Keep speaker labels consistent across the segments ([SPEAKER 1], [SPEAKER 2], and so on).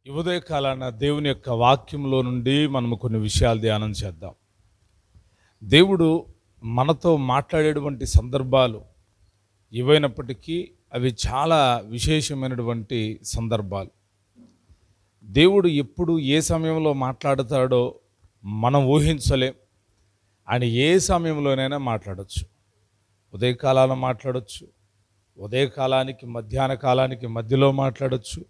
[SPEAKER 1] ఈ ఉదయకాలాన దేవుని యొక్క వాక్యంలో నుండి మనము కొన్ని విషయాలు ధ్యానం చేద్దాం. దేవుడు మనతో మాట్లాడేటువంటి సందర్భాలు ఏవైనప్పటికీ అవి చాలా విశేషమైనటువంటి సందర్భాలు. దేవుడు ఎప్పుడు ఏ సమయంలో మాట్లాడతాడో మనం ఊహించలేం. ఆయన ఏ సమయంలోనైనా మాట్లాడచ్చు. ఉదయకాలాన మాట్లాడచ్చు, ఉదయకాలానికి మధ్యాహ్న కాలానికి మధ్యలో మాట్లాడచ్చు,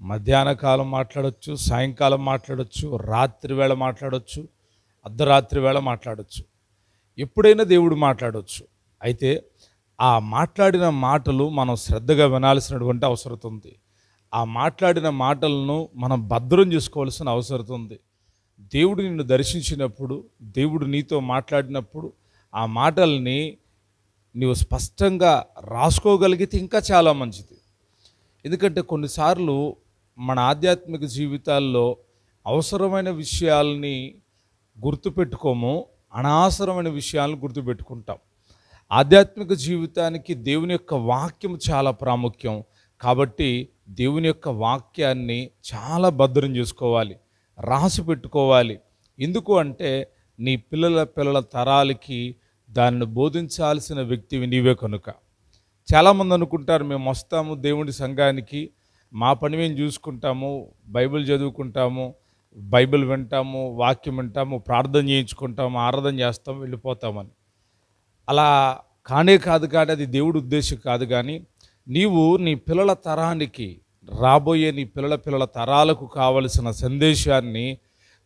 [SPEAKER 1] మధ్యాహ్న కాలం మాట్లాడచ్చు, సాయంకాలం మాట్లాడచ్చు, రాత్రి వేళ మాట్లాడచ్చు, అర్ధరాత్రి వేళ మాట్లాడచ్చు. ఎప్పుడైనా దేవుడు మాట్లాడవచ్చు. అయితే ఆ మాట్లాడిన మాటలు మనం శ్రద్ధగా వినాల్సినటువంటి అవసరం ఉంది. ఆ మాట్లాడిన మాటలను మనం భద్రం చేసుకోవాల్సిన అవసరం ఉంది. దేవుడు నిన్ను దర్శించినప్పుడు, దేవుడు నీతో మాట్లాడినప్పుడు ఆ మాటల్ని నీవు స్పష్టంగా రాసుకోగలిగితే ఇంకా చాలా మంచిది. ఎందుకంటే కొన్నిసార్లు మన ఆధ్యాత్మిక జీవితాల్లో అవసరమైన విషయాల్ని గుర్తుపెట్టుకోము, అనవసరమైన విషయాలను గుర్తుపెట్టుకుంటాం. ఆధ్యాత్మిక జీవితానికి దేవుని యొక్క వాక్యం చాలా ప్రాముఖ్యం. కాబట్టి దేవుని యొక్క వాక్యాన్ని చాలా భద్రం చేసుకోవాలి, రాసి పెట్టుకోవాలి. ఎందుకు అంటే నీ పిల్లల తరాలకి దానిని బోధించాల్సిన వ్యక్తివి నీవే కనుక. చాలామంది అనుకుంటారు, మేము వస్తాము దేవుడి సంఘానికి, మా పని మేము చూసుకుంటాము, బైబిల్ చదువుకుంటాము, బైబిల్ వింటాము, వాక్యం వింటాము, ప్రార్థన చేయించుకుంటాము, ఆరాధన చేస్తాము, వెళ్ళిపోతామని. అలా కానే కాదు. కానీ అది దేవుడి ఉద్దేశం కాదు. కానీ నీవు నీ పిల్లల తరానికి, రాబోయే నీ పిల్లల తరాలకు కావలసిన సందేశాన్ని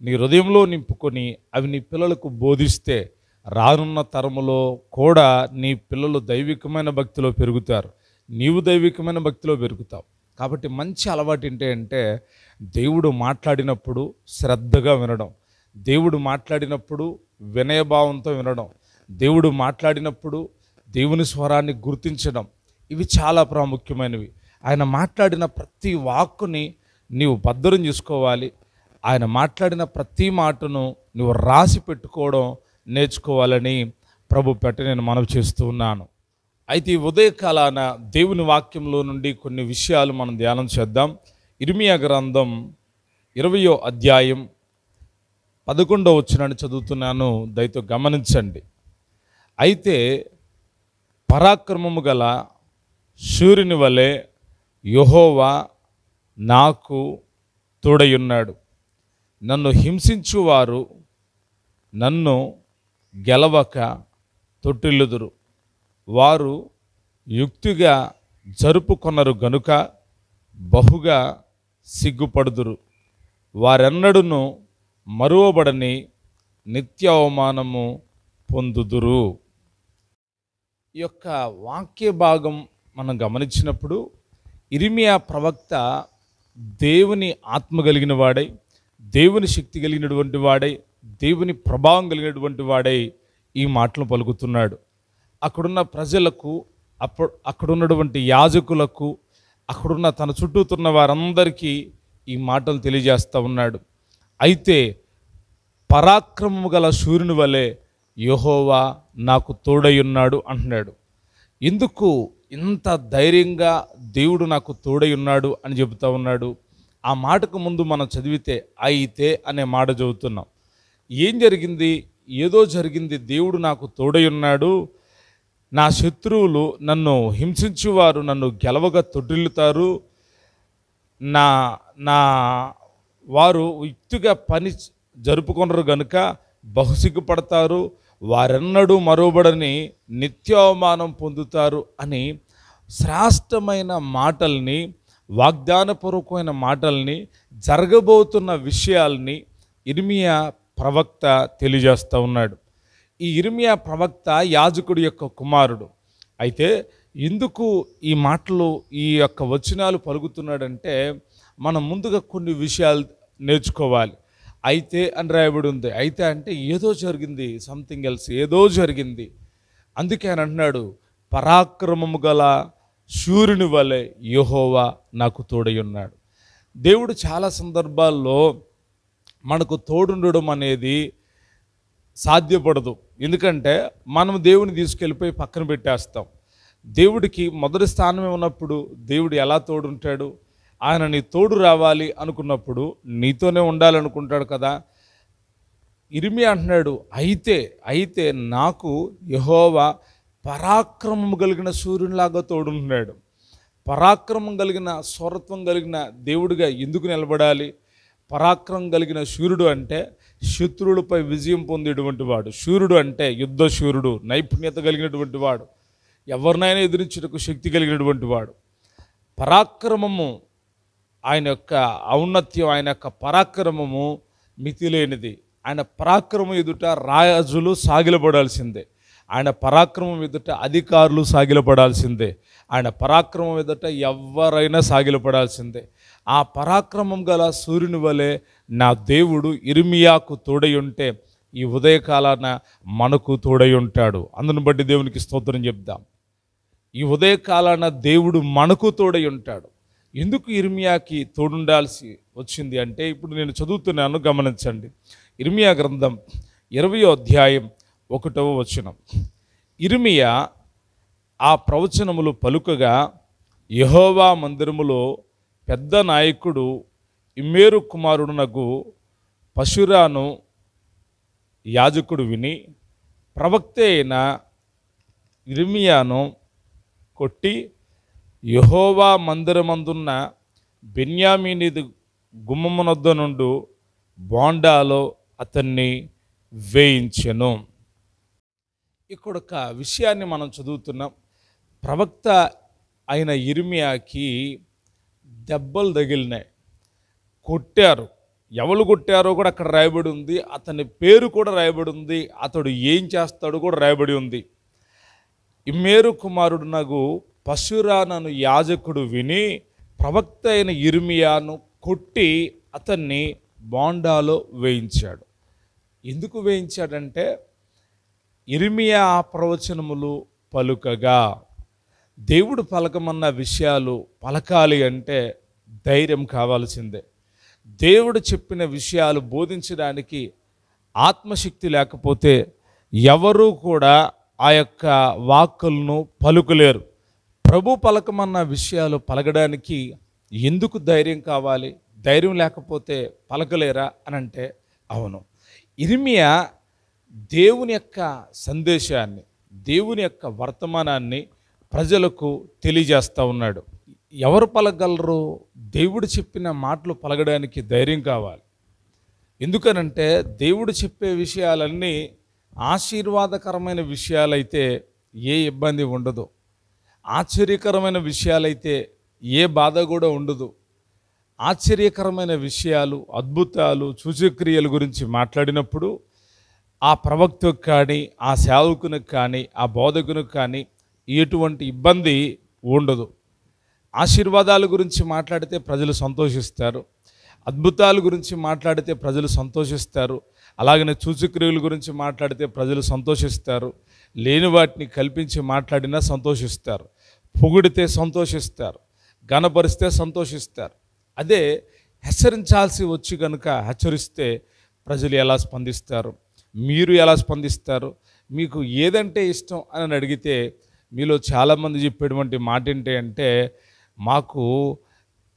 [SPEAKER 1] నీ హృదయంలో నింపుకొని అవి నీ పిల్లలకు బోధిస్తే రానున్న తరములో కూడా నీ పిల్లలు దైవికమైన భక్తిలో పెరుగుతారు, నీవు దైవికమైన భక్తిలో పెరుగుతావు. కాబట్టి మంచి అలవాటు ఏంటంటే దేవుడు మాట్లాడినప్పుడు శ్రద్ధగా వినడం, దేవుడు మాట్లాడినప్పుడు వినయభావంతో వినడం, దేవుడు మాట్లాడినప్పుడు దేవుని స్వరాన్ని గుర్తించడం. ఇవి చాలా ప్రాముఖ్యమైనవి. ఆయన మాట్లాడిన ప్రతి వాక్కుని నీవు భద్రం చేసుకోవాలి. ఆయన మాట్లాడిన ప్రతి మాటను నువ్వు రాసి పెట్టుకోవడం నేర్చుకోవాలని ప్రభు పెట్టి నేను మనవి చేస్తూ ఉన్నాను. అయితే ఈ ఉదయకాలాన దేవుని వాక్యంలో నుండి కొన్ని విషయాలు మనం ధ్యానం చేద్దాం. ఇర్మియా గ్రంథం 20వ అధ్యాయం 11వ వచనాన్ని చదువుతున్నాను, దయతో గమనించండి. అయితే పరాక్రమము గల శూరుని వలె యెహోవా నాకు తోడయున్నాడు. నన్ను హింసించువారు నన్ను గెలవక తొట్టిల్లుదురు. వారు యుక్తిగా జరుపుకొనరు గనుక బహుగా సిగ్గుపడుదురు. వారెన్నడూను మరువబడని నిత్య అవమానము పొందుదురు. ఈ యొక్క వాక్య భాగం మనం గమనించినప్పుడు ఇర్మియా ప్రవక్త దేవుని ఆత్మ కలిగిన వాడై, దేవుని శక్తి కలిగినటువంటి వాడై, దేవుని ప్రభావం కలిగినటువంటి వాడై ఈ మాటలు పలుకుతున్నాడు. అక్కడున్న ప్రజలకు, అక్కడున్నటువంటి యాజకులకు, అక్కడున్న తన చుట్టూతున్న వారందరికీ ఈ మాటలు తెలియజేస్తూ ఉన్నాడు. అయితే పరాక్రమము గల శూరుని వలె యెహోవా నాకు తోడయున్నాడు అంటున్నాడు. ఎందుకు ఇంత ధైర్యంగా దేవుడు నాకు తోడయున్నాడు అని చెబుతూ ఉన్నాడు? ఆ మాటకు ముందు మనం చదివితే అయితే అనే మాట చదువుతున్నాం. ఏం జరిగింది? ఏదో జరిగింది. దేవుడు నాకు తోడయున్నాడు, నా శత్రువులు నన్ను హింసించువారు నన్ను గెలవగా తొట్టిల్లుతారు, నా వారు యుక్తిగా పని జరుపుకొనరు గనుక బహుసిగ్గుపడతారు, వారెన్నడూ మరోబడని నిత్యావమానం పొందుతారు అని శ్రేష్టమైన మాటల్ని, వాగ్దానపూర్వకమైన మాటల్ని, జరగబోతున్న విషయాల్ని ఇర్మియా ప్రవక్త తెలియజేస్తూ ఉన్నాడు. ఈ ఇర్మియా ప్రవక్త యాజకుడి యొక్క కుమారుడు. అయితే ఎందుకు ఈ మాటలు, ఈ యొక్క వచనాలు పలుకుతున్నాడంటే మనం ముందుగా కొన్ని విషయాలు నేర్చుకోవాలి. అయితే అని రాయబడి ఉంది. అయితే అంటే ఏదో జరిగింది, సంథింగ్ ఎల్స్, ఏదో జరిగింది. అందుకే ఆయన అంటున్నాడు, పరాక్రమము గల శూరుని వలె యెహోవా నాకు తోడయున్నాడు. దేవుడు చాలా సందర్భాల్లో మనకు తోడుండడం అనేది సాధ్యపడదు. ఎందుకంటే మనం దేవుని తీసుకెళ్ళిపోయి పక్కన పెట్టేస్తాం. దేవుడికి మొదటి స్థానమే ఉన్నప్పుడు దేవుడు ఎలా తోడుంటాడు? ఆయన నీ తోడు రావాలి అనుకున్నప్పుడు నీతోనే ఉండాలనుకుంటాడు కదా. ఇర్మియా అంటున్నాడు, అయితే నాకు యెహోవా పరాక్రమం కలిగిన సూర్యునిలాగా తోడున్నాడు. పరాక్రమం కలిగిన స్వరత్వం కలిగిన దేవుడిగా ఎందుకు నిలబడాలి? పరాక్రమం కలిగిన శూరుడు అంటే శత్రువులపై విజయం పొందేటువంటి వాడు. శూరుడు అంటే యుద్ధ శూరుడు, నైపుణ్యత కలిగినటువంటి వాడు, ఎవరినైనా ఎదిరించుటకు శక్తి కలిగినటువంటి వాడు. పరాక్రమము, ఆయన యొక్క ఔన్నత్యం, ఆయన యొక్క పరాక్రమము మితిలేనిది. ఆయన పరాక్రమం ఎదుట రాజులు సాగిలపడాల్సిందే. ఆయన పరాక్రమం ఎదుట అధికారులు సాగిలపడాల్సిందే. ఆయన పరాక్రమం ఎదుట ఎవరైనా సాగిలపడాల్సిందే. ఆ పరాక్రమం గల సూర్యుని వలె నా దేవుడు ఇర్మియాకు తోడై ఉంటే ఈ ఉదయకాలాన మనకు తోడై ఉంటాడు. అందును బట్టి దేవునికి స్తోత్రం చెప్దాం. ఈ ఉదయకాలాన దేవుడు మనకు తోడై ఉంటాడు. ఎందుకు ఇర్మియాకి తోడుండాల్సి వచ్చింది అంటే, ఇప్పుడు నేను చదువుతున్నాను, గమనించండి. ఇర్మియా గ్రంథం 20వ అధ్యాయం 1వ వచనం. ఇర్మియా ఆ ప్రవచనములు పలుకగా యెహోవా మందిరములో పెద్ద నాయకుడు ఇమ్మేరు కుమారుడునగు పషురాను యాజకుడు విని ప్రవక్త అయిన ఇర్మియాను కొట్టి యెహోవా మందిరమందున్న బెన్యామీనీది గుమ్మమునొద్ద నుండి బోండాలో అతన్ని వేయించెను. ఇక్కడ ఒక విషయాన్ని మనం చదువుతున్నాం. ప్రవక్త అయిన ఇర్మియాకి దెబ్బలు తగిలినాయి, కొట్టారు. ఎవరు కొట్టారో కూడా అక్కడ రాయబడి ఉంది. అతని పేరు కూడా రాయబడి ఉంది. అతడు ఏం చేస్తాడో కూడా రాయబడి ఉంది. ఇమ్మేరు కుమారుడునగు పషురాను యాజకుడు విని ప్రవక్త అయిన ఇర్మియాను కొట్టి అతన్ని బోండాలో వేయించాడు. ఎందుకు వేయించాడంటే, ఇర్మియా ఆ ప్రవచనములు పలుకగా, దేవుడు పలకమన్న విషయాలు పలకాలి అంటే ధైర్యం కావాల్సిందే. దేవుడు చెప్పిన విషయాలు బోధించడానికి ఆత్మశక్తి లేకపోతే ఎవరూ కూడా ఆ యొక్క వాక్కులను పలుకలేరు. ప్రభు పలకమన్న విషయాలు పలకడానికి ఎందుకు ధైర్యం కావాలి? ధైర్యం లేకపోతే పలకలేరా అని అంటే అవును. ఇర్మియా దేవుని యొక్క సందేశాన్ని, దేవుని యొక్క వర్తమానాన్ని ప్రజలకు తెలియజేస్తూ ఉన్నాడు. ఎవరు పలకగలరు? దేవుడు చెప్పిన మాటలు పలకడానికి ధైర్యం కావాలి. ఎందుకనంటే దేవుడు చెప్పే విషయాలన్నీ ఆశీర్వాదకరమైన విషయాలైతే ఏ ఇబ్బంది ఉండదు. ఆశ్చర్యకరమైన విషయాలైతే ఏ బాధ కూడా ఉండదు. ఆశ్చర్యకరమైన విషయాలు, అద్భుతాలు, సూచక్రియల గురించి మాట్లాడినప్పుడు ఆ ప్రవక్తకు కానీ, ఆ సేవకునికి కానీ, ఆ బోధకునికి కానీ ఎటువంటి ఇబ్బంది ఉండదు. ఆశీర్వాదాల గురించి మాట్లాడితే ప్రజలు సంతోషిస్తారు. అద్భుతాల గురించి మాట్లాడితే ప్రజలు సంతోషిస్తారు. అలాగనే సూచక్రియల గురించి మాట్లాడితే ప్రజలు సంతోషిస్తారు. లేని వాటిని కల్పించి మాట్లాడినా సంతోషిస్తారు. పొగిడితే సంతోషిస్తారు. ఘనపరిస్తే సంతోషిస్తారు. అదే హెచ్చరించాల్సి వచ్చి కనుక హెచ్చరిస్తే ప్రజలు ఎలా స్పందిస్తారు? మీరు ఎలా స్పందిస్తారు? మీకు ఏదంటే ఇష్టం అని అడిగితే మీలో చాలామంది చెప్పేటువంటి మాట ఏంటి అంటే, మాకు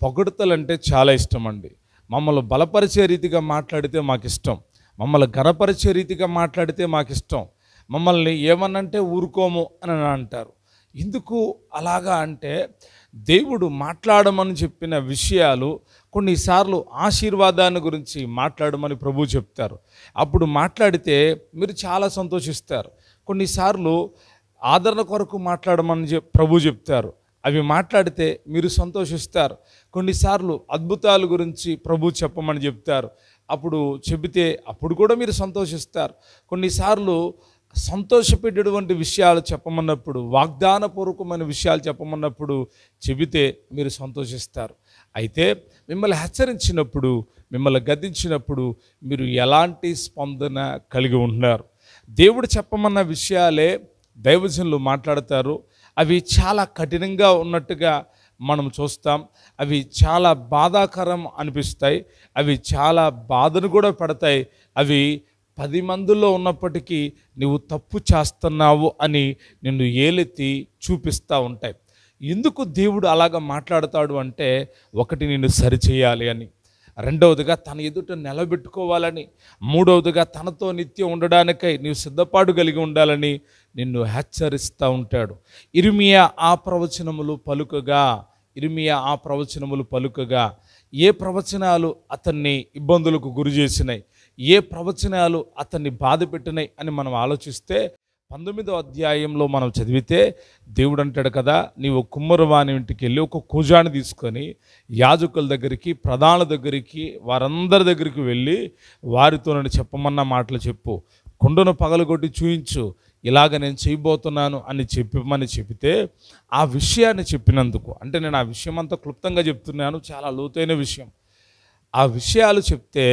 [SPEAKER 1] పొగడతలంటే చాలా ఇష్టం అండి. మమ్మల్ని బలపరిచే రీతిగా మాట్లాడితే మాకు ఇష్టం, మమ్మల్ని ఘనపరిచే రీతిగా మాట్లాడితే మాకు ఇష్టం, మమ్మల్ని ఏమన్నంటే ఊరుకోము అని అంటారు. ఎందుకు అలాగా అంటే, దేవుడు మాట్లాడమని చెప్పిన విషయాలు కొన్నిసార్లు ఆశీర్వాదాన్ని గురించి మాట్లాడమని ప్రభు చెప్తారు. అప్పుడు మాట్లాడితే మీరు చాలా సంతోషిస్తారు. కొన్నిసార్లు ఆదరణ కొరకు మాట్లాడమని ప్రభు చెప్తారు. అవి మాట్లాడితే మీరు సంతోషిస్తారు. కొన్నిసార్లు అద్భుతాల గురించి ప్రభు చెప్పమని చెప్తారు. అప్పుడు చెబితే అప్పుడు కూడా మీరు సంతోషిస్తారు. కొన్నిసార్లు సంతోషపెట్టేటువంటి విషయాలు చెప్పమన్నప్పుడు, వాగ్దానపూర్వకమైన విషయాలు చెప్పమన్నప్పుడు చెబితే మీరు సంతోషిస్తారు. అయితే మిమ్మల్ని హెచ్చరించినప్పుడు, మిమ్మల్ని గద్దించినప్పుడు మీరు ఎలాంటి స్పందన కలిగి ఉంటున్నారు? దేవుడు చెప్పమన్న విషయాలే దైవజనులు మాట్లాడతారు. అవి చాలా కఠినంగా ఉన్నట్టుగా మనం చూస్తాం. అవి చాలా బాధాకరం అనిపిస్తాయి. అవి చాలా బాధను కూడా పడతాయి. అవి 10 మందిలో ఉన్నప్పటికీ నువ్వు తప్పు చేస్తున్నావు అని నిన్ను ఏలెత్తి చూపిస్తూ ఉంటాయి. ఎందుకు దేవుడు అలాగ మాట్లాడతాడు అంటే, ఒకటి నిన్ను సరిచేయాలి అని, రెండవదిగా తన ఎదుట నిలబెట్టుకోవాలని, మూడవదిగా తనతో నిత్యం ఉండడానికై నీవు సిద్ధపాటు కలిగి ఉండాలని నిన్ను హెచ్చరిస్తూ ఉంటాడు. ఇర్మియా ఆ ప్రవచనములు పలుకగా ఏ ప్రవచనాలు అతన్ని ఇబ్బందులకు గురి చేసినాయి, ఏ ప్రవచనాలు అతన్ని బాధ పెట్టినాయి అని మనం ఆలోచిస్తే 19వ అధ్యాయంలో మనం చదివితే దేవుడు అంటాడు కదా, నీవు కుమ్మరవాని ఇంటికి వెళ్ళి ఒక కూజాన్ని తీసుకొని యాజకుల దగ్గరికి, ప్రధానుల దగ్గరికి, వారందరి దగ్గరికి వెళ్ళి వారితో నేను చెప్పమన్న మాటలు చెప్పు, కుండను పగలగొట్టి చూయించు, ఇలాగ నేను చేయబోతున్నాను అని చెప్తే ఆ విషయాన్ని చెప్పినందుకు, అంటే నేను ఆ విషయం అంతా క్లుప్తంగా చెప్తున్నాను, చాలా లోతైన విషయం. ఆ విషయాలు చెప్తే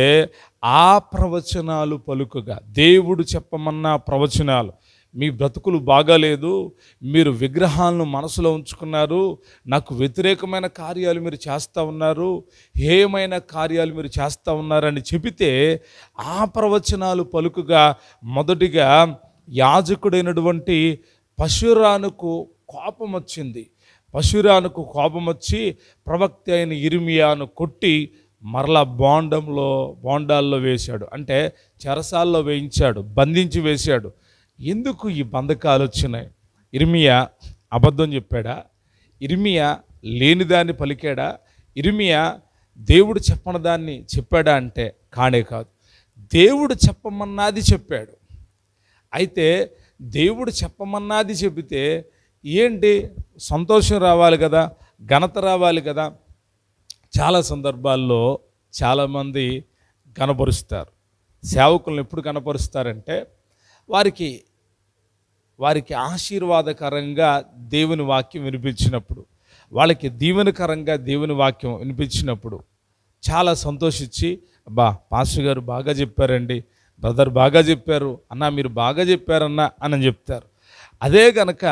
[SPEAKER 1] ఆ ప్రవచనాలు పలుకగా, దేవుడు చెప్పమన్న ప్రవచనాలు, మీ బ్రతుకులు బాగాలేదు, మీరు విగ్రహాలను మనసులో ఉంచుకున్నారు, నాకు వ్యతిరేకమైన కార్యాలు మీరు చేస్తూ ఉన్నారు, హేయమైన కార్యాలు మీరు చేస్తూ ఉన్నారని చెబితే ఆ ప్రవచనాలు పలుకగా మొదటిగా యాజకుడైనటువంటి పషూరానుకు కోపం వచ్చింది. పషూరానుకు కోపం వచ్చి ప్రవక్త అయిన ఇర్మియాను కొట్టి మరలా బోండాల్లో వేశాడు, అంటే చెరసాల్లో వేయించాడు, బంధించి వేశాడు. ఎందుకు ఈ బంధకాలు వచ్చినాయి? ఇర్మియా అబద్ధం చెప్పాడా? ఇర్మియా లేనిదాన్ని పలికాడా? ఇర్మియా దేవుడు చెప్పని దాన్ని చెప్పాడా అంటే కానే కాదు. దేవుడు చెప్పమన్నది చెప్పాడు. అయితే దేవుడు చెప్పమన్నది చెబితే ఏంటి, సంతోషం రావాలి కదా, ఘనత రావాలి కదా. చాలా సందర్భాల్లో చాలామంది కనపరుస్తారు. సేవకులను ఎప్పుడు కనపరుస్తారంటే వారికి ఆశీర్వాదకరంగా దేవుని వాక్యం వినిపించినప్పుడు, వాళ్ళకి దీవెనకరంగా దేవుని వాక్యం వినిపించినప్పుడు చాలా సంతోషించి, అబ్బా పాస్టర్ గారు బాగా చెప్పారండి, బ్రదర్ బాగా చెప్పారు అన్న, మీరు బాగా చెప్పారన్నా అని చెప్తారు. అదే గనక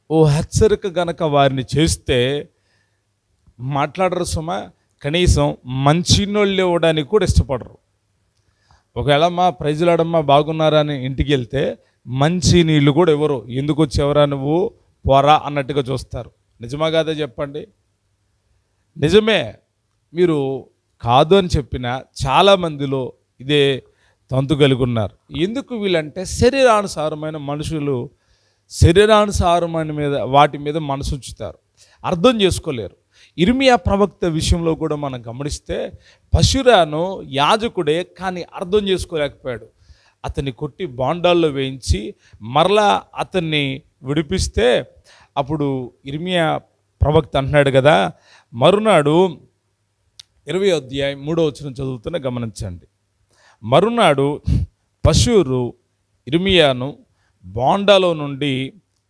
[SPEAKER 1] ఓ హెచ్చరిక గనక వారిని చేస్తే మాట్లాడరు సుమా, కనీసం మంచినోళ్ళు ఇవ్వడానికి కూడా ఇష్టపడరు. ఒకవేళ మా ప్రైజులాడమ్మా బాగున్నారా అని ఇంటికి వెళ్తే మంచి నీళ్ళు కూడా ఎవరు, ఎందుకు వచ్చేవరా నువ్వు పోరా అన్నట్టుగా చూస్తారు. నిజమా కాదా చెప్పండి? నిజమే. మీరు కాదు అని చెప్పిన చాలామందిలో ఇదే తంతు కలిగి ఉన్నారు. ఎందుకు వీళ్ళంటే శరీరానుసారమైన మనుషులు శరీరానుసారమైన వాటి మీద మనసు ఉంచుతారు, అర్థం చేసుకోలేరు. ఇర్మియా ప్రవక్త విషయంలో కూడా మనం గమనిస్తే పషూరాను యాజకుడే, కానీ అర్థం చేసుకోలేకపోయాడు. అతన్ని కొట్టి బోండాల్లో వేయించి మరలా అతన్ని విడిపిస్తే అప్పుడు ఇర్మియా ప్రవక్త అంటున్నాడు కదా, మరునాడు 20వ అధ్యాయం 3వ వచనం చదువుతున్న గమనించండి. మరునాడు పషూరు ఇర్మియాను బోండాలో నుండి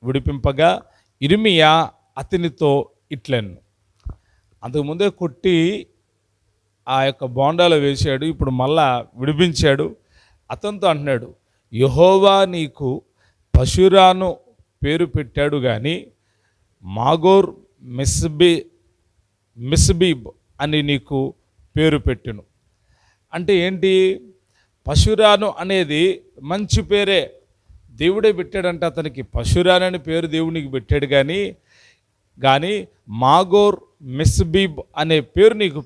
[SPEAKER 1] విడిపింపగా ఇర్మియా అతనితో ఇట్లెను. అంతకుముందే కొట్టి ఆ యొక్క బోండాలో వేశాడు, ఇప్పుడు మళ్ళా విడిపించాడు. అతనితో అంటున్నాడు, యెహోవా నీకు పషూరాను పేరు పెట్టాడు కానీ మాగోర్ మిస్బీబ్ అని నీకు పేరు పెట్టును. అంటే ఏంటి? పషూరాను అనేది మంచి పేరే, దేవుడే పెట్టాడంటే అతనికి పషూరాను అని పేరు దేవునికి పెట్టాడు కానీ మాగోర్ మిస్బీబ్ అనే పేరు నీకు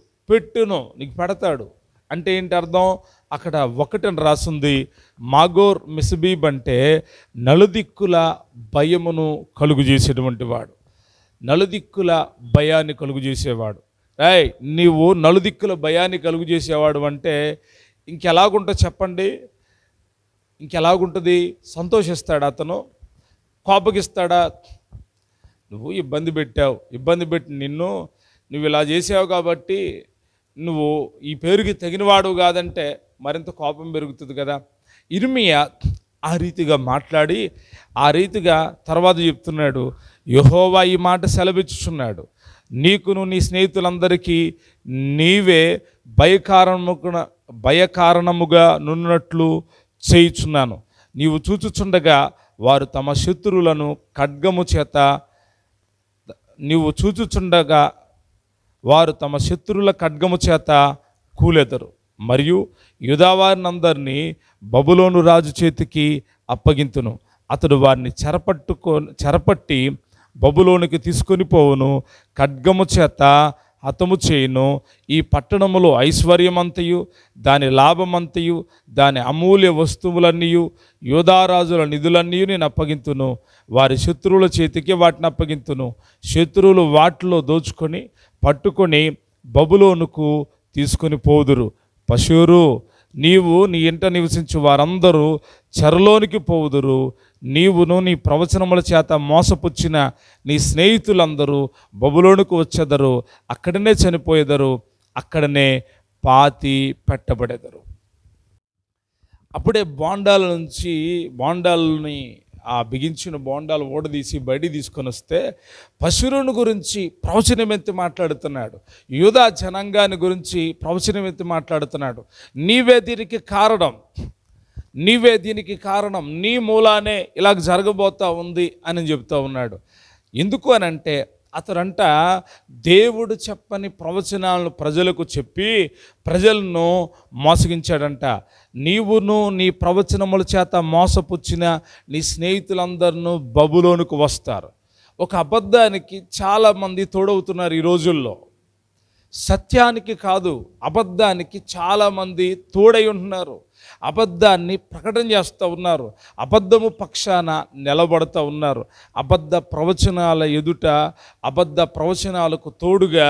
[SPEAKER 1] నీకు పెడతాడు. అంటే ఏంటి అర్థం? అక్కడ ఒకటని రాసింది. మాగోర్ మిస్బీబ్ అంటే నలుదిక్కుల భయమును కలుగు చేసేటువంటి వాడు, నలుదిక్కుల భయాన్ని కలుగు చేసేవాడు. నీవు నలుదిక్కుల భయాన్ని కలుగు చేసేవాడు అంటే ఇంకెలాగుంటుంది చెప్పండి? ఇంకెలాగుంటుంది? సంతోషిస్తాడా అతను? కోపగిస్తాడా? నువ్వు ఇబ్బంది పెట్టి నువ్వు ఇలా చేసావు కాబట్టి నువ్వు ఈ పేరుకి తగినవాడు కాదంటే మరింత కోపం పెరుగుతుంది కదా. ఇర్మియా ఆ రీతిగా మాట్లాడి ఆ రీతిగా తర్వాత చెప్తున్నాడు, యెహోవా ఈ మాట సెలవిచ్చుచున్నాడు, నీకును నీ స్నేహితులందరికీ నీవే భయకారణముగా నున్నట్లు చేయుచున్నాను. నీవు చూచుచుండగా వారు తమ శత్రువులను ఖడ్గము చేత కూలెదరు. మరియు యూదావారినందరినీ బబులోను రాజు చేతికి అప్పగింతును. అతడు వారిని చెరపట్టి బబులోనికి తీసుకొని పోవును, ఖడ్గము చేత హతము చేయును. ఈ పట్టణములో ఐశ్వర్యమంతయు దాని లాభమంతయు దాని అమూల్య వస్తువులన్నీయు యోధారాజుల నిధులన్నీ నేను అప్పగింతును. వారి శత్రువుల చేతికి వాటిని అప్పగింతును. శత్రువులు వాటిలో దోచుకొని పట్టుకొని బబులోనుకు తీసుకొని పోదురు. పశువురు, నీవు నీ ఇంట నివసించు వారందరూ చెరలోనికి పోవుదురు. నీవును నీ ప్రవచనముల చేత మోసపుచ్చిన నీ స్నేహితులందరూ బబులోనుకు వచ్చెదరు. అక్కడనే చనిపోయేదరు, అక్కడనే పాతి పెట్టబడెదరు. అప్పుడే బోండాలని ఆ బిగించిన బోండాలు ఓడదీసి బయట తీసుకొని వస్తే పశువులను గురించి ప్రవచనమెత్తి మాట్లాడుతున్నాడు. యూదా జనాంగాన్ని గురించి ప్రవచనమెత్తి మాట్లాడుతున్నాడు. నీవే దీనికి కారణం, నీ మూలానే ఇలాగ జరగబోతా ఉంది అని చెబుతూ ఉన్నాడు. ఎందుకు అనంటే అతడంట దేవుడు చెప్పని ప్రవచనాలను ప్రజలకు చెప్పి ప్రజలను మోసగించాడంట. నీవును నీ ప్రవచనముల చేత మోసపుచ్చిన నీ స్నేహితులందరూ బబులోనుకు వస్తారు. ఒక అబద్ధానికి చాలామంది తోడవుతున్నారు ఈ రోజుల్లో. సత్యానికి కాదు, అబద్ధానికి చాలామంది తోడై ఉంటున్నారు. అబద్ధాన్ని ప్రకటన చేస్తూ ఉన్నారు. అబద్ధము పక్షాన నిలబడుతూ ఉన్నారు. అబద్ధ ప్రవచనాల ఎదుట అబద్ధ ప్రవచనాలకు తోడుగా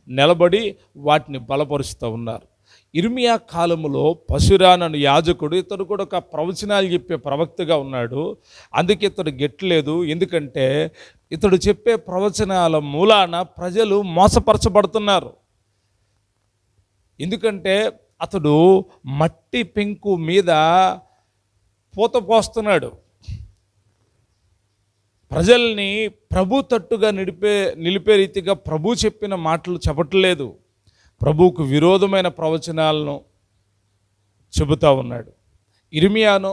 [SPEAKER 1] నిలబడి వాటిని బలపరుస్తూ ఉన్నారు. ఇర్మియా కాలములో పశురానను యాజకుడు, ఇతడు కూడా ఒక ప్రవచనాలు చెప్పే ప్రవక్తగా ఉన్నాడు. అందుకే ఇతడు గెట్టలేదు. ఎందుకంటే ఇతడు చెప్పే ప్రవచనాల మూలాన ప్రజలు మోసపరచబడుతున్నారు. ఎందుకంటే అతడు మట్టి పెంకు మీద పూత పోస్తున్నాడు. ప్రజల్ని ప్రభు తట్టుగా నిలిపే రీతిగా ప్రభు చెప్పిన మాటలు చెప్పట్లేదు. ప్రభువుకు విరోధమైన ప్రవచనాలను చెబుతూ ఉన్నాడు. ఇర్మియాను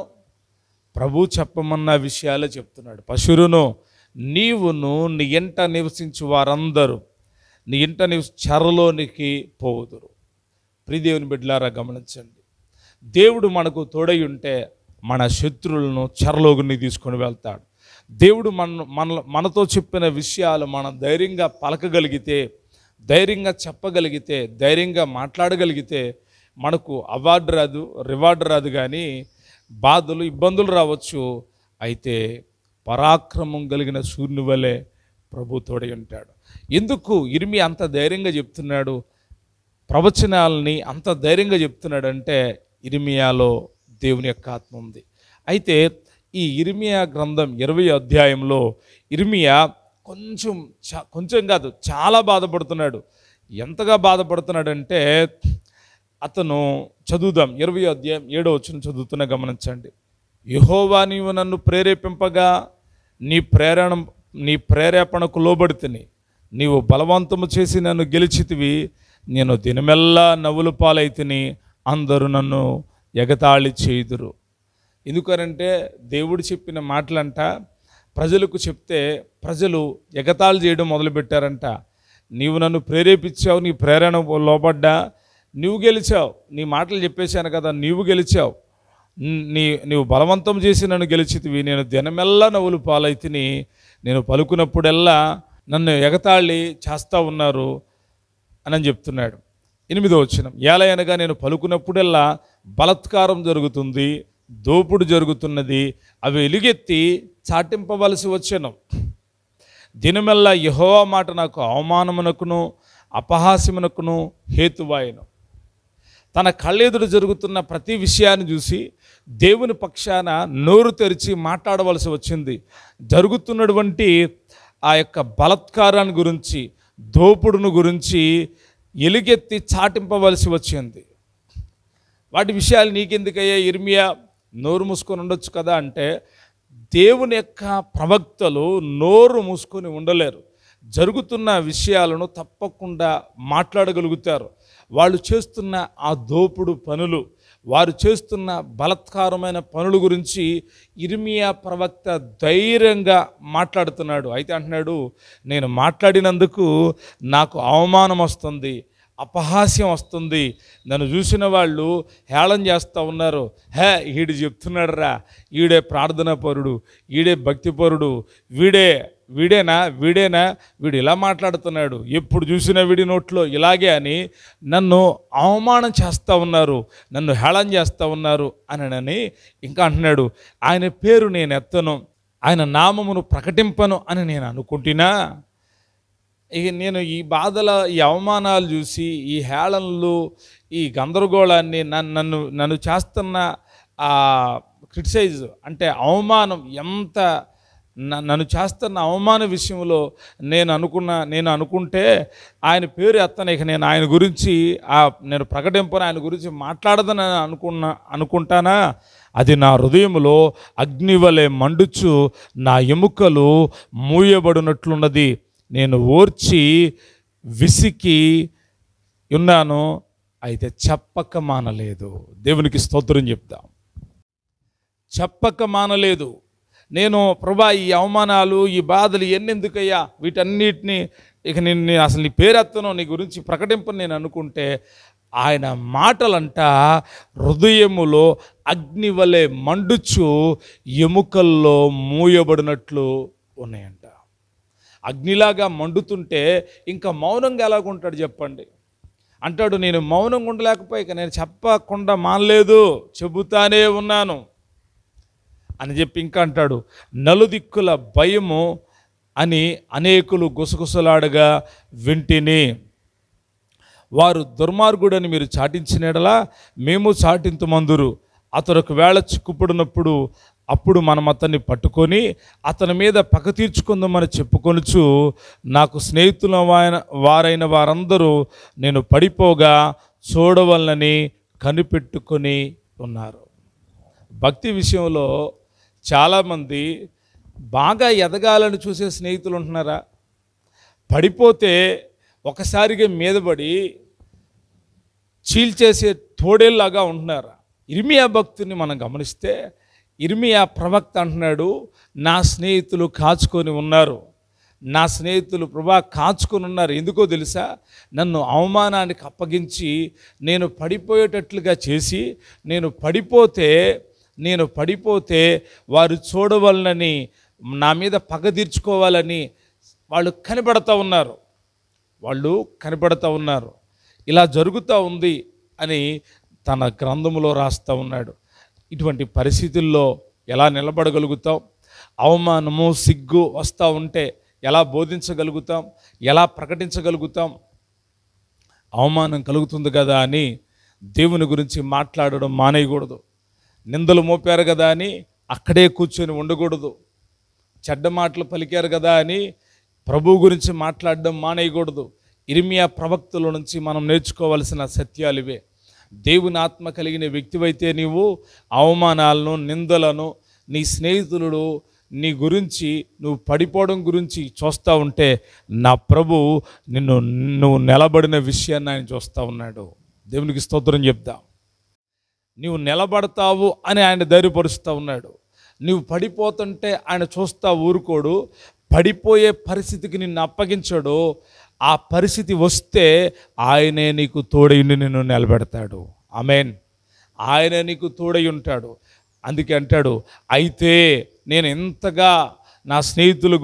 [SPEAKER 1] ప్రభు చెప్పమన్న విషయాలే చెప్తున్నాడు. పశువును, నీవును నీ ఇంట నివసించు వారందరూ నీ ఇంట చెరలోనికి పోవుదురు. ప్రియదేవుని బిడ్డలారా గమనించండి, దేవుడు మనకు తోడై ఉంటే మన శత్రువులను చెరలోకి తీసుకొని వెళ్తాడు. దేవుడు మనతో చెప్పిన విషయాలు మనం ధైర్యంగా పలకగలిగితే, ధైర్యంగా చెప్పగలిగితే, ధైర్యంగా మాట్లాడగలిగితే మనకు అవార్డు రాదు, రివార్డు రాదు, కానీ బాధలు ఇబ్బందులు రావచ్చు. అయితే పరాక్రమం కలిగిన సూర్యుని వలె ప్రభు తోడై ఉంటాడు. ఎందుకు ఇర్మియా అంత ధైర్యంగా చెప్తున్నాడు, ప్రవచనాలని అంత ధైర్యంగా చెప్తున్నాడంటే ఇర్మియాలో దేవుని యొక్క ఆత్మ ఉంది. అయితే ఈ ఇర్మియా గ్రంథం 20వ అధ్యాయంలో ఇర్మియా కొంచెం కాదు చాలా బాధపడుతున్నాడు. ఎంతగా బాధపడుతున్నాడంటే అతను చదువుదాం. 20వ అధ్యాయం 7వ వచనం చదువుతున్నా గమనించండి. యెహోవా నీవు నన్ను ప్రేరేపింపగా నీ ప్రేరేపణకు లోబడితిని. నీవు బలవంతము చేసి నన్ను గెలిచితివి. నేను దినమెల్లా నవ్వుల పాలైతిని, అందరూ నన్ను ఎగతాళి చేయుదురు. ఎందుకనంటే దేవుడు చెప్పిన మాటలంట ప్రజలకు చెప్తే ప్రజలు ఎగతాళి చేయడం మొదలుపెట్టారంట. నీవు నన్ను ప్రేరేపించావు, నీ ప్రేరణ లోబడ్డా, నీవు గెలిచావు. నీ మాటలు చెప్పేశాను కదా, నీవు గెలిచావు. నీవు బలవంతం చేసి నన్ను గెలిచితివి. నేను దినమెల్లా నవ్వులు పాలైతిని. నేను పలుకున్నప్పుడెల్లా నన్ను ఎగతాళి చేస్తూ ఉన్నారు అని చెప్తున్నాడు. 8వ వచనం, ఏలయనగా నేను పలుకున్నప్పుడల్లా బలత్కారం జరుగుతుంది, దోపుడు జరుగుతున్నది, అవి ఎలుగెత్తి చాటింపవలసి వచ్చెను. దినమెల్లా యెహోవా మాట నాకు అవమానమునకును అపహాస్యమునకును హేతువాయను. తన కళ్ళెదురు జరుగుతున్న ప్రతి విషయాన్ని చూసి దేవుని పక్షాన నోరు తెరిచి మాట్లాడవలసి వచ్చింది. జరుగుతున్నటువంటి ఆ యొక్క బలత్కారాన్ని గురించి, దోపుడును గురించి ఎలుగెత్తి చాటింపవలసి వచ్చింది. వాటి విషయాలు నీకెందుకయ్యా ఇర్మియా, నోరు మూసుకొని ఉండొచ్చు కదా అంటే, దేవుని యొక్క ప్రవక్తలు నోరు మూసుకొని ఉండలేరు. జరుగుతున్న విషయాలను తప్పకుండా మాట్లాడగలుగుతారు. వాళ్ళు చేస్తున్న ఆ దోపుడు పనులు, వారు చేస్తున్న బలత్కారమైన పనుల గురించి ఇర్మియా ప్రవక్త ధైర్యంగా మాట్లాడుతున్నాడు. అయితే అంటున్నాడు, నేను మాట్లాడినందుకు నాకు అవమానం వస్తుంది, అపహాస్యం వస్తుంది. నన్ను చూసిన వాళ్ళు హేళన చేస్తూ ఉన్నారు. ఈడు చెప్తున్నాడు రా, ఈడే ప్రార్థనా పరుడు, ఈడే భక్తిపరుడు, వీడే వీడేనా వీడు ఇలా మాట్లాడుతున్నాడు, ఎప్పుడు చూసినా వీడి నోట్లో ఇలాగే అని నన్ను అవమానం చేస్తూ ఉన్నారు, నన్ను హేళన చేస్తూ ఉన్నారు అని ఇంకా అంటున్నాడు, ఆయన పేరు నేను ఎత్తను, ఆయన నామమును ప్రకటింపను అని నేను అనుకుంటున్నా. ఇక నేను ఈ బాధల, ఈ అవమానాలు చూసి, ఈ హేళనలు, ఈ గందరగోళాన్ని, నన్ను చేస్తున్న క్రిటిసైజ్ అంటే అవమానం, ఎంత నన్ను చేస్తున్న అవమాన విషయంలో నేను అనుకుంటే ఆయన పేరు ఎత్తను, ఇక నేను ఆయన గురించి నేను ప్రకటింపను, ఆయన గురించి మాట్లాడదని అనుకుంటానా, అది నా హృదయంలో అగ్నివలే మండుచు నా ఎముకలు మూయబడినట్లున్నది. నేను ఓర్చి విసికి ఉన్నాను, అయితే చెప్పక మానలేదు. దేవునికి స్తోత్రం చెప్తాం. చెప్పక మానలేదు. నేను ప్రభా ఈ అవమానాలు, ఈ బాధలు ఎన్నెందుకయ్యా, వీటన్నిటినీ ఇక నేను అసలు నీ పేరెత్తను, నీ గురించి ప్రకటింపను నేను అనుకుంటే ఆయన మాటలంట హృదయములో అగ్నివలే మండుచు ఎముకల్లో మూయబడినట్లు ఉన్నాయంట. అగ్నిలాగా మండుతుంటే ఇంకా మౌనంగా ఎలాగుంటాడు చెప్పండి. అంటాడు, నేను మౌనంగా ఉండలేకపోయి ఇక నేను చెప్పకుండా మానలేదు, చెబుతానే ఉన్నాను అని చెప్పి ఇంకా అంటాడు, నలుదిక్కుల భయము అని అనేకులు గుసగుసలాడగా వింటిని. వారు దుర్మార్గుడని మీరు చాటించినడలా మేము చాటింతుమందురు. అతడు ఒకవేళ చిక్కుపడినప్పుడు అప్పుడు మనం అతన్ని పట్టుకొని అతని మీద పగ తీర్చుకుందామని చెప్పుకొనుచు నాకు స్నేహితుల వారైన వారందరూ నేను పడిపోగా చూడవలనని కనిపెట్టుకొని ఉన్నారు. భక్తి విషయంలో చాలామంది బాగా ఎదగాలని చూసే స్నేహితులు ఉంటున్నారా, పడిపోతే ఒకసారిగా మీదపడి చీల్చేసే తోడేల్లాగా ఉంటున్నారా? ఇర్మియా భక్తుని మనం గమనిస్తే ఇర్మియా ప్రవక్త అంటున్నాడు, నా స్నేహితులు కాచుకొని ఉన్నారు, నా స్నేహితులు ప్రభా కాచుకొని ఉన్నారు. ఎందుకో తెలుసా, నన్ను అవమానానికి అప్పగించి నేను పడిపోయేటట్లుగా చేసి నేను పడిపోతే వారు చూడవలనని, నా మీద పగ తీర్చుకోవాలని వాళ్ళు కనిపెడతా ఉన్నారు. ఇలా జరుగుతూ ఉంది అని తన గ్రంథములో రాస్తూ ఉన్నాడు. ఇటువంటి పరిస్థితుల్లో ఎలా నిలబడగలుగుతాం? అవమానము, సిగ్గు వస్తూ ఉంటే ఎలా బోధించగలుగుతాం, ఎలా ప్రకటించగలుగుతాం? అవమానం కలుగుతుంది కదా అని దేవుని గురించి మాట్లాడడం మానేయకూడదు. నిందలు మోపారు కదా అని అక్కడే కూర్చొని ఉండకూడదు. చెడ్డ మాటలు పలికారు కదా అని ప్రభువు గురించి మాట్లాడడం మానేయకూడదు. ఇర్మియా ప్రవక్తల నుంచి మనం నేర్చుకోవాల్సిన సత్యాలు ఇవే. దేవుని ఆత్మ కలిగిన వ్యక్తివైతే నీవు అవమానాలను, నిందలను, నీ స్నేహితులు నీ గురించి నువ్వు పడిపోవడం గురించి చూస్తూ ఉంటే నా ప్రభు నువ్వు నిలబడిన విషయాన్ని ఆయన చూస్తూ ఉన్నాడు. దేవునికి స్తోత్రం చెప్దాం. నువ్వు నిలబడతావు అని ఆయన ధైర్యపరుస్తూ ఉన్నాడు. నువ్వు పడిపోతుంటే ఆయన చూస్తా ఊరుకోడు. పడిపోయే పరిస్థితికి నిన్ను అప్పగించాడు. ఆ పరిస్థితి వస్తే ఆయనే నీకు తోడై నిన్ను నిలబెడతాడు. ఆమేన్. ఆయనే నీకు తోడై ఉంటాడు. అందుకే అంటాడు, అయితే నేను ఎంతగా నా స్నేహితుల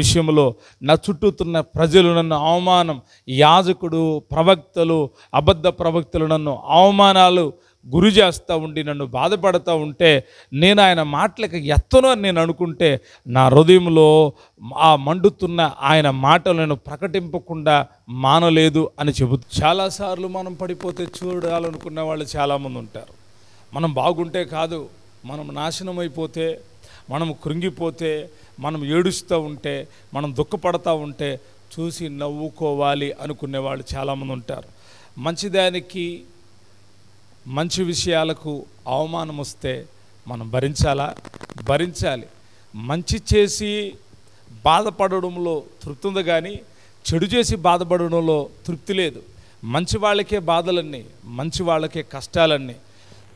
[SPEAKER 1] విషయంలో నా చుట్టూతున్న ప్రజలు నన్ను అవమానం, యాజకుడు, ప్రవక్తలు, అబద్ధ ప్రవక్తలు నన్ను అవమానాలు గురి చేస్తూ ఉండి నన్ను బాధపడుతూ ఉంటే నేను ఆయన మాటలకు ఎత్తను అని నేను అనుకుంటే నా హృదయంలో ఆ మండుతున్న ఆయన మాటలు నేను ప్రకటింపకుండా మానలేదు అని చెబుతూ, చాలాసార్లు మనం పడిపోతే చూడాలనుకున్న వాళ్ళు చాలామంది ఉంటారు. మనం బాగుంటే కాదు, మనం నాశనం అయిపోతే, మనం కృంగిపోతే, మనం ఏడుస్తూ ఉంటే, మనం దుఃఖపడతా ఉంటే చూసి నవ్వుకోవాలి అనుకునే వాళ్ళు చాలామంది ఉంటారు. మంచిదానికి, మంచి విషయాలకు అవమానం వస్తే మనం భరించాలి. మంచి చేసి బాధపడడంలో తృప్తి ఉంది కానీ చెడు చేసి బాధపడడంలో తృప్తి లేదు. మంచి వాళ్ళకే బాధలన్నీ, మంచి వాళ్ళకే కష్టాలన్నీ.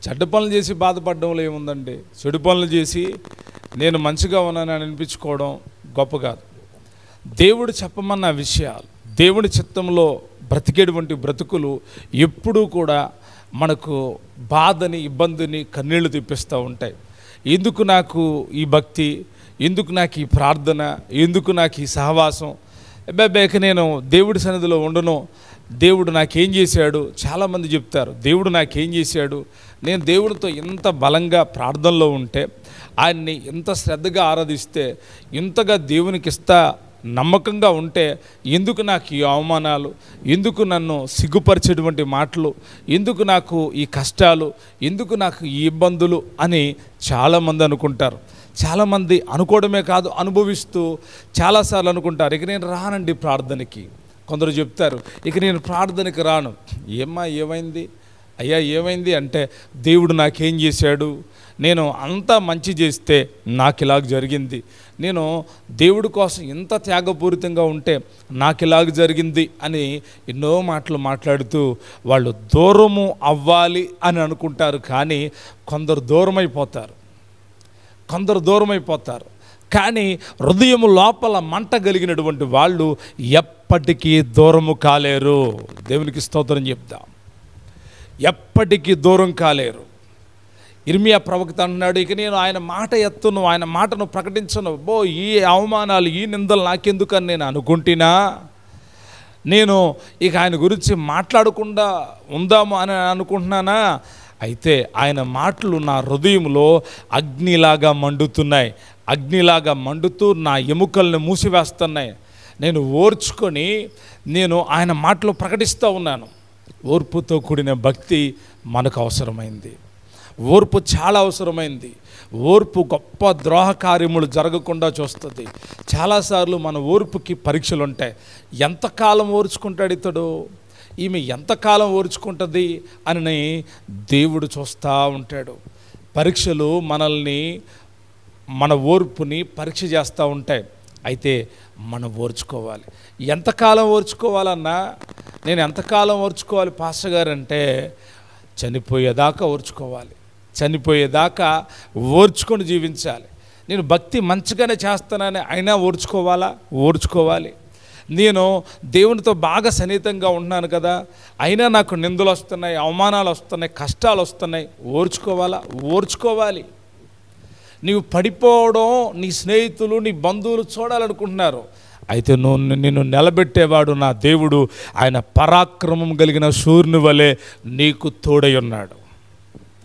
[SPEAKER 1] చెడ్డ పనులు చేసి బాధపడడంలో ఏముందండి? చెడు పనులు చేసి నేను మంచిగా ఉన్నానని అనిపించుకోవడం గొప్ప కాదు. దేవుడు చెప్పమన్న విషయాలు, దేవుడి చిత్తంలో బ్రతికేటువంటి బ్రతుకులు ఎప్పుడూ కూడా మనకు బాధని, ఇబ్బందిని, కన్నీళ్లు తెప్పిస్తూ ఉంటాయి. ఎందుకు నాకు ఈ భక్తి, ఎందుకు నాకు ఈ ప్రార్థన, ఎందుకు నాకు ఈ సహవాసం, ఇక నేను దేవుడి సన్నిధిలో ఉండను, దేవుడు నాకేం చేశాడు. చాలామంది చెప్తారు, దేవుడు నాకేం చేశాడు, నేను దేవుడితో ఎంత బలంగా ప్రార్థనలో ఉంటే, ఆయన్ని ఎంత శ్రద్ధగా ఆరాధిస్తే, ఇంతగా దేవునికి నమ్మకంగా ఉంటే ఎందుకు నాకు ఈ అవమానాలు, ఎందుకు నన్ను సిగ్గుపరిచేటువంటి మాటలు, ఎందుకు నాకు ఈ కష్టాలు, ఎందుకు నాకు ఈ ఇబ్బందులు అని చాలామంది అనుకుంటారు. చాలామంది అనుకోవడమే కాదు, అనుభవిస్తూ చాలాసార్లు అనుకుంటారు, ఇక నేను రానండి ప్రార్థనకి. కొందరు చెప్తారు, ఇక నేను ప్రార్థనకి రాను. ఏమైంది అయ్యా, ఏమైంది అంటే, దేవుడు నాకేం చేశాడు, నేను అంతా మంచి చేస్తే నాకు ఇలాగ జరిగింది, నేను దేవుడి కోసం ఎంత త్యాగపూరితంగా ఉంటే నాకు ఇలాగ జరిగింది అని ఎన్నో మాటలు మాట్లాడుతూ వాళ్ళు దూరము అవ్వాలి అని అనుకుంటారు. కానీ కొందరు దూరం అయిపోతారు. కానీ హృదయము లోపల మంట కలిగినటువంటి వాళ్ళు ఎప్పటికీ దూరము కాలేరు. దేవునికి స్తోత్రం చెప్తాం. ఎప్పటికీ దూరం కాలేరు. ఇర్మియా ప్రవక్త అంటున్నాడు, ఇక నేను ఆయన మాట ఎత్తును, ఆయన మాటను ప్రకటించను. ఈ అవమానాలు, ఈ నిందలు నాకెందుకని నేను అనుకుంటున్నా, నేను ఇక ఆయన గురించి మాట్లాడకుండా ఉందాము అని అనుకుంటున్నానా. అయితే ఆయన మాటలు నా హృదయంలో అగ్నిలాగా మండుతున్నాయి, అగ్నిలాగా మండుతూ నా ఎముకల్ని మూసివేస్తున్నాయి. నేను ఓర్చుకొని నేను ఆయన మాటలు ప్రకటిస్తూ ఉన్నాను. ఓర్పుతో కూడిన భక్తి మనకు అవసరమైంది. ఓర్పు చాలా అవసరమైంది. ఓర్పు గొప్ప ద్రోహ కార్యములు జరగకుండా చూస్తుంది. చాలాసార్లు మన ఓర్పుకి పరీక్షలు ఉంటాయి. ఎంతకాలం ఓర్చుకుంటాడు ఇతడు, ఈమె ఎంతకాలం ఓర్చుకుంటుంది అని దేవుడు చూస్తూ ఉంటాడు. పరీక్షలు మనల్ని, మన ఓర్పుని పరీక్ష చేస్తూ ఉంటాయి. అయితే మనం ఓర్చుకోవాలి. ఎంతకాలం ఓర్చుకోవాలన్నా, నేను ఎంతకాలం ఓర్చుకోవాలి పాస్టర్ గారు అంటే, చనిపోయేదాకా ఓర్చుకోవాలి. చనిపోయేదాకా ఓర్చుకొని జీవించాలి. నేను భక్తి మంచిగానే చేస్తానని అయినా ఓర్చుకోవాలి. నేను దేవునితో బాగా సన్నిహితంగా ఉంటున్నాను కదా, అయినా నాకు నిందలు వస్తున్నాయి, అవమానాలు వస్తున్నాయి, కష్టాలు వస్తున్నాయి, ఓర్చుకోవాలి. నీవు పడిపోవడం నీ స్నేహితులు, నీ బంధువులు చూడాలనుకుంటున్నారు. అయితే నిన్ను నిలబెట్టేవాడు నా దేవుడు. ఆయన పరాక్రమం కలిగిన శూరుని వలె నీకు తోడై ఉన్నాడు.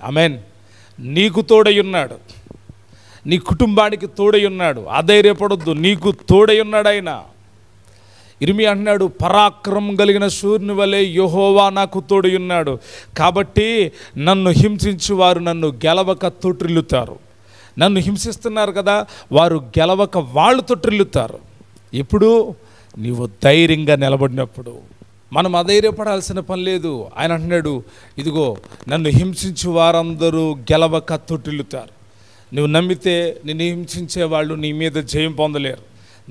[SPEAKER 1] ఆమేన్. నీకు తోడై ఉన్నాడు, నీ కుటుంబానికి తోడై ఉన్నాడు. అధైర్యపడొద్దు, నీకు తోడై ఉన్నాడు ఆయన. ఇర్మియా అంటున్నాడు, పరాక్రమం కలిగిన శూరుని వలె యెహోవా నాకు తోడై ఉన్నాడు. కాబట్టి నన్ను హింసించి వారు నన్ను గెలవక తొట్టిల్లుతారు. నన్ను హింసిస్తున్నారు కదా, వారు గెలవక వాళ్ళు తొట్టిల్లుతారు. ఎప్పుడు? నీవు ధైర్యంగా నిలబడినప్పుడు. మనం అధైర్యపడాల్సిన పని లేదు. ఆయన అంటున్నాడు, ఇదిగో నన్ను హింసించు వారందరూ గెలవక తొట్టిల్లుతారు. నువ్వు నమ్మితే నిన్ను హింసించే వాళ్ళు నీ మీద జయం పొందలేరు.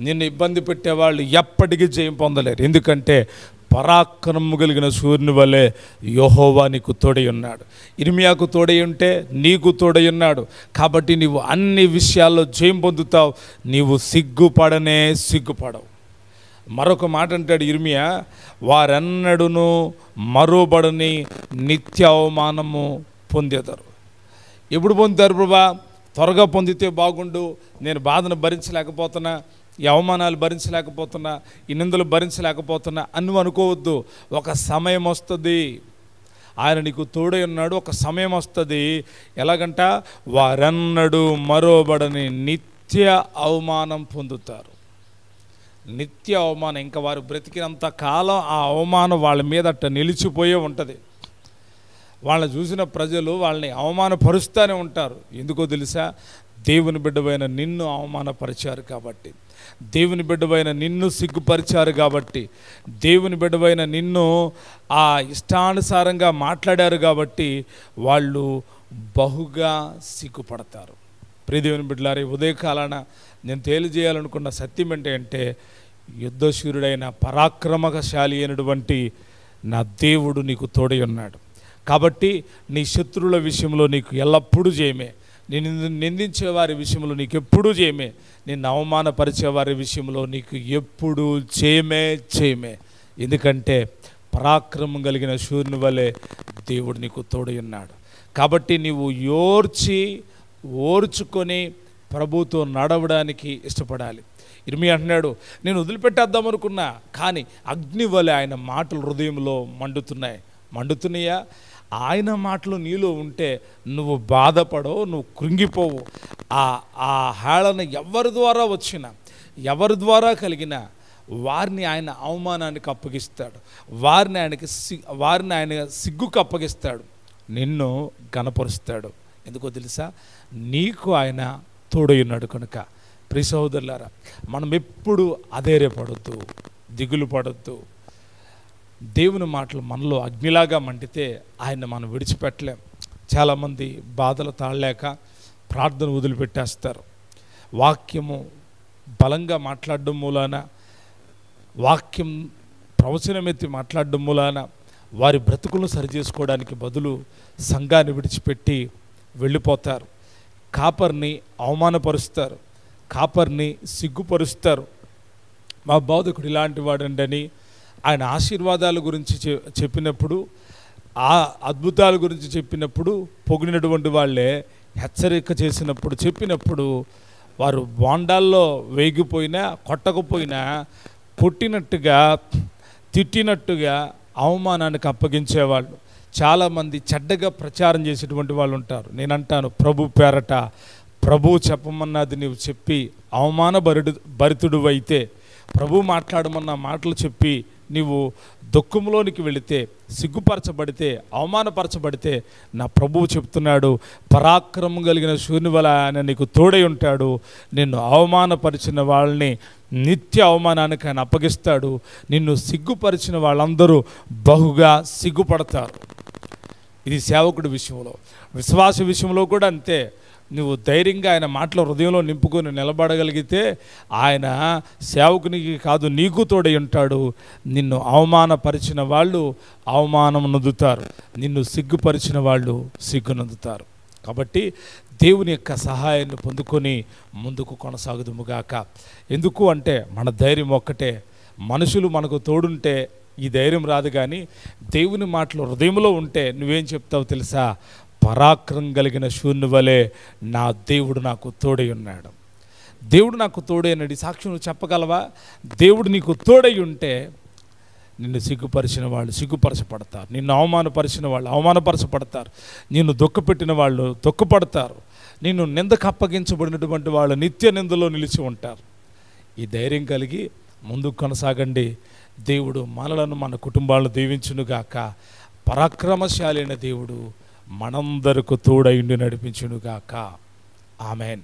[SPEAKER 1] నిన్ను ఇబ్బంది పెట్టేవాళ్ళు ఎప్పటికీ జయం పొందలేరు. ఎందుకంటే పరాక్రమము కలిగిన సూర్యుని వలె యెహోవా నీకు తోడై ఉన్నాడు. ఇర్మియాకు తోడై ఉంటే నీకు తోడై ఉన్నాడు. కాబట్టి నీవు అన్ని విషయాల్లో జయం పొందుతావు. నీవు సిగ్గుపడవు. మరొక మాట అంటాడు ఇర్మియా, వారెన్నడూను మరోబడని నిత్య అవమానము పొందేదారు. ఎప్పుడు పొందుతారు ప్రభా? త్వరగా పొందితే బాగుండు, నేను బాధను భరించలేకపోతున్నా, ఈ అవమానాలు భరించలేకపోతున్నా, ఈ నిందలు భరించలేకపోతున్నా అని అనుకోవద్దు. ఒక సమయం వస్తుంది, ఆయన నీకు తోడై ఉన్నాడు. ఒక సమయం వస్తుంది, ఎలాగంట వారెన్నడూ మరోబడని నిత్య అవమానం పొందుతారు. నిత్య అవమానం. ఇంకా వారు బ్రతికినంత కాలం ఆ అవమానం వాళ్ళ మీద అట్ట నిలిచిపోయే ఉంటుంది. వాళ్ళని చూసిన ప్రజలు వాళ్ళని అవమానపరుస్తూనే ఉంటారు. ఎందుకో తెలుసా? దేవుని బిడ్డవైన నిన్ను అవమానపరిచారు కాబట్టి, దేవుని బిడ్డవైన నిన్ను సిగ్గుపరిచారు కాబట్టి, దేవుని బిడ్డవైన నిన్ను ఆ ఇష్టానుసారంగా మాట్లాడారు కాబట్టి వాళ్ళు బహుగా సిగ్గుపడతారు. ప్రియదేవుని బిడ్డలారా, ఉదయకాలాన నేను తెలియజేయాలనుకున్న సత్యం ఏంటంటే, యుద్ధశూరుడైన పరాక్రమశాలి అయినటువంటి నా దేవుడు నీకు తోడై ఉన్నాడు. కాబట్టి నీ శత్రువుల విషయంలో నీకు ఎల్లప్పుడూ జయమే. నిన్ను నిందించే వారి విషయంలో నీకు ఎప్పుడూ జయమే. నిన్ను అవమానపరిచే వారి విషయంలో నీకు ఎప్పుడూ జయమే. ఎందుకంటే పరాక్రమం కలిగిన శూరుని వలె దేవుడు నీకు తోడై ఉన్నాడు. కాబట్టి నీవు ఓర్చుకొని ప్రభుతో నడవడానికి ఇష్టపడాలి. ఇర్మియా అంటున్నాడు, నేను వదిలిపెట్టేద్దాం అనుకున్నా, కానీ అగ్ని వలె ఆయన మాటలు హృదయంలో మండుతున్నాయా? ఆయన మాటలు నీలో ఉంటే నువ్వు బాధపడవు, నువ్వు కృంగిపోవు. ఆ హేళన ఎవరి ద్వారా వచ్చినా, ఎవరి ద్వారా కలిగినా వారిని ఆయన అవమానానికి అప్పగిస్తాడు, వారిని ఆయన సిగ్గుకు అప్పగిస్తాడు, నిన్ను గణపరుస్తాడు. ఎందుకో తెలుసా? నీకు ఆయన తోడయ్యున్నాడు కనుక. ప్రియ సహోదరులారా, మనం ఎప్పుడు అధైర్యపడొద్దు, దిగులు పడొద్దు. దేవుని మాటలు మనలో అగ్నిలాగా మండితే ఆయన మనం విడిచిపెట్టలేం. చాలామంది బాధలు తాళలేక ప్రార్థన వదిలిపెట్టేస్తారు. వాక్యము బలంగా మాట్లాడడం మూలాన, వాక్యం ప్రవచనమెత్తి మాట్లాడడం మూలాన వారి బ్రతుకులను సరిచేసుకోవడానికి బదులు సంఘాన్ని విడిచిపెట్టి వెళ్ళిపోతారు. కాపర్ని అవమానపరుస్తారు, కాపర్ని సిగ్గుపరుస్తారు. మా బోధకుడు ఇలాంటి వాడండని ఆయన ఆశీర్వాదాల గురించి చెప్పినప్పుడు, ఆ అద్భుతాల గురించి చెప్పినప్పుడు పొగిడినటువంటి వాళ్ళే హెచ్చరిక చెప్పినప్పుడు వారు బోండాల్లో వేగిపోయినా, కొట్టకపోయినా, కొట్టినట్టుగా తిట్టినట్టుగా అవమానానికి అప్పగించేవాళ్ళు. చాలామంది చెడ్డగా ప్రచారం చేసేటువంటి వాళ్ళు ఉంటారు. నేనంటాను, ప్రభు పేరట ప్రభు చెప్పమన్నది నీవు చెప్పి భరితుడు అయితే, ప్రభు మాట్లాడమన్న మాటలు చెప్పి నీవు దుఃఖంలోనికి వెళితే, సిగ్గుపరచబడితే, అవమానపరచబడితే, నా ప్రభువు చెప్తున్నాడు, పరాక్రమం కలిగిన శూన్య వలె ఆయన నీకు తోడై ఉంటాడు. నిన్ను అవమానపరిచిన వాళ్ళని నిత్య అవమానానికి ఆయన అప్పగిస్తాడు. నిన్ను సిగ్గుపరిచిన వాళ్ళందరూ బహుగా సిగ్గుపడతారు. ఇది సేవకుడి విషయంలో. విశ్వాస విషయంలో కూడా అంతే. నువ్వు ధైర్యంగా ఆయన మాటల హృదయంలో నింపుకొని నిలబడగలిగితే ఆయన సేవకునికి కాదు నీకు తోడై ఉంటాడు. నిన్ను అవమానపరిచిన వాళ్ళు అవమానం నొందుతారు, నిన్ను సిగ్గుపరిచిన వాళ్ళు సిగ్గు నొందుతారు. కాబట్టి దేవుని యొక్క సహాయాన్ని పొందుకొని ముందుకు కొనసాగుదుముగాక. ఎందుకు అంటే మన ధైర్యం ఒక్కటే. మనుషులు మనకు తోడుంటే ఈ ధైర్యం రాదు, కానీ దేవుని మాటలు హృదయంలో ఉంటే నువ్వేం చెప్తావు తెలుసా? పరాక్రమం కలిగిన శూన్య వలె నా దేవుడు నాకు తోడై ఉన్నాడు. దేవుడు నాకు తోడైనడి సాక్ష్యం నువ్వు చెప్పగలవా? దేవుడు నీకు తోడై ఉంటే నిన్ను సిగ్గుపరిచిన వాళ్ళు సిగ్గుపరచబడతారు, నిన్ను అవమానపరిచిన వాళ్ళు అవమానపరచబడతారు, నిన్ను దుఃఖపెట్టిన వాళ్ళు దుఃఖపడతారు, నిన్ను నిందకు అప్పగించబడినటువంటి వాళ్ళు నిత్య నిందలో నిలిచి ఉంటారు. ఈ ధైర్యం కలిగి ముందుకు కొనసాగండి. దేవుడు మనలను మన కుటుంబాలను దీవించునుగాక. పరాక్రమశాలి అయిన దేవుడు మనందరకు తోడైండి నడిపించునుగాక. ఆమెన్.